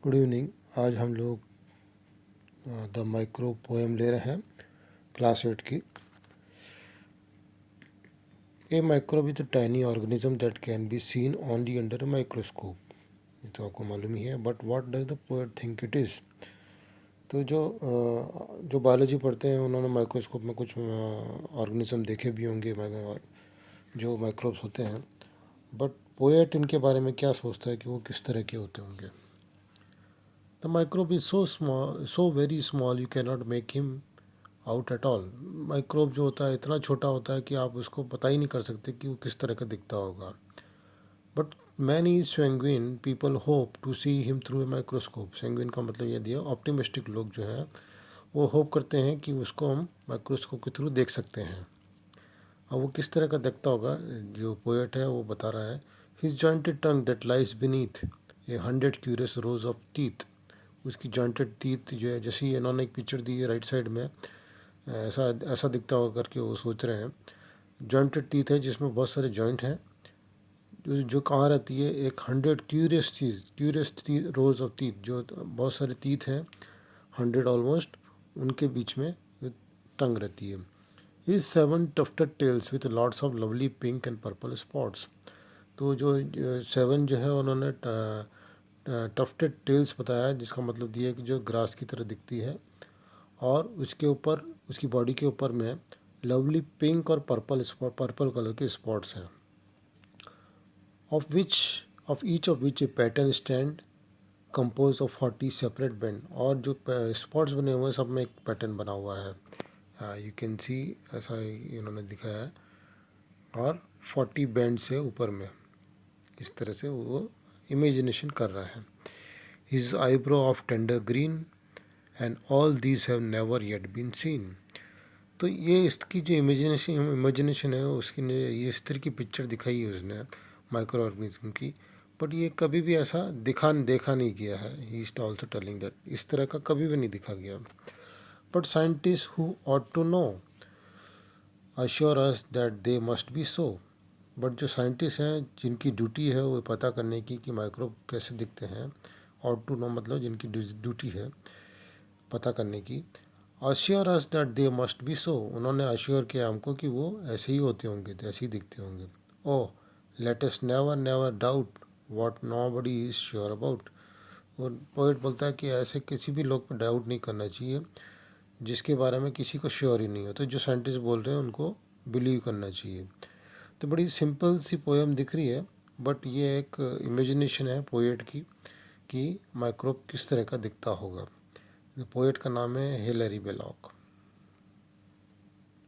Good evening. आज हम लोग द माइक्रो पोएम ले रहे हैं क्लास 8 की। A microbe is a tiny organism that can be seen only under a microscope. ये तो आपको मालूम ही है, but what does the poet think it is. तो जो बायोलॉजी पढ़ते हैं उन्होंने माइक्रोस्कोप में कुछ ऑर्गेनिज्म देखे भी होंगे, जो माइक्रोब्स होते हैं, बट पोएट इनके बारे में क्या सोचता है कि वो किस तरह के होते होंगे। The microbe is so small, so very small, you can not make him out at all. Microbe जो होता है इतना छोटा होता है कि आप उसको पता ही नहीं कर सकते कि वो किस तरह का दिखता होगा। But many sanguine people hope to see him through a microscope. Sanguine का मतलब ये दिया, ऑप्टिमिस्टिक लोग जो हैं वो होप करते हैं कि उसको हम माइक्रोस्कोप के थ्रू देख सकते हैं। अब वो किस तरह का दिखता होगा, जो पोएट है वो बता रहा है। His jointed tongue that lies beneath A 100 curious rose of teeth. उसकी जॉइंटेड टीथ जो है, जैसे इन्होंने एक पिक्चर दी है राइट साइड में, ऐसा ऐसा दिखता होगा करके वो सोच रहे हैं। जॉइंटेड टीथ है जिसमें बहुत सारे जॉइंट हैं, जो कहाँ रहती है, एक 100 क्यूरियस रोज ऑफ टीथ, जो बहुत सारे टीथ हैं, 100 ऑलमोस्ट, उनके बीच में टंग रहती है। Is 7 tufted tails with lots of lovely pink and purple spots. तो जो 7 जो है उन्होंने टफ्टेड टेल्स बताया, जिसका मतलब दिया कि जो ग्रास की तरह दिखती है, और उसके ऊपर, उसकी बॉडी के ऊपर में लवली पिंक और पर्पल कलर के स्पॉट्स हैं। Of each of which A pattern stand compose of 40 separate band. और जो स्पॉट्स बने हुए हैं सब में एक पैटर्न बना हुआ है, यू कैन सी, ऐसा इन्होंने दिखाया है। और 40 बैंड से ऊपर में इस तरह से वो इमेजिनेशन कर रहा है। His eyebrow of tender green and all these have never yet been seen. तो ये इसकी जो इमेजिनेशन है उसकी ने ये इस तरह की पिक्चर दिखाई है उसने माइक्रो ऑर्गेनिज्म की, बट ये कभी भी ऐसा देखा नहीं गया है। He is also telling that इस तरह का कभी भी नहीं दिखा गया। But scientist who ought to know assure us that they must be so. But जो साइंटिस्ट हैं जिनकी ड्यूटी है वो पता करने की कि माइक्रोब कैसे दिखते हैं, ऑट टू नो मतलब जिनकी ड्यूटी है पता करने की, assure us that they must be so, उन्होंने अश्योर किया हमको कि वो ऐसे ही होते होंगे, ऐसे ही दिखते होंगे। Oh let us never never doubt what nobody is sure about. और पोएट बोलता है कि ऐसे किसी भी लोग पर डाउट नहीं करना चाहिए जिसके बारे में किसी को श्योर ही नहीं हो। तो जो साइंटिस्ट बोल रहे हैं उनको बिलीव करना चाहिए। तो बड़ी सिंपल सी पोएम दिख रही है, बट ये एक इमेजिनेशन है पोएट की कि माइक्रोब किस तरह का दिखता होगा। पोएट का नाम है हिलरी बेलॉक।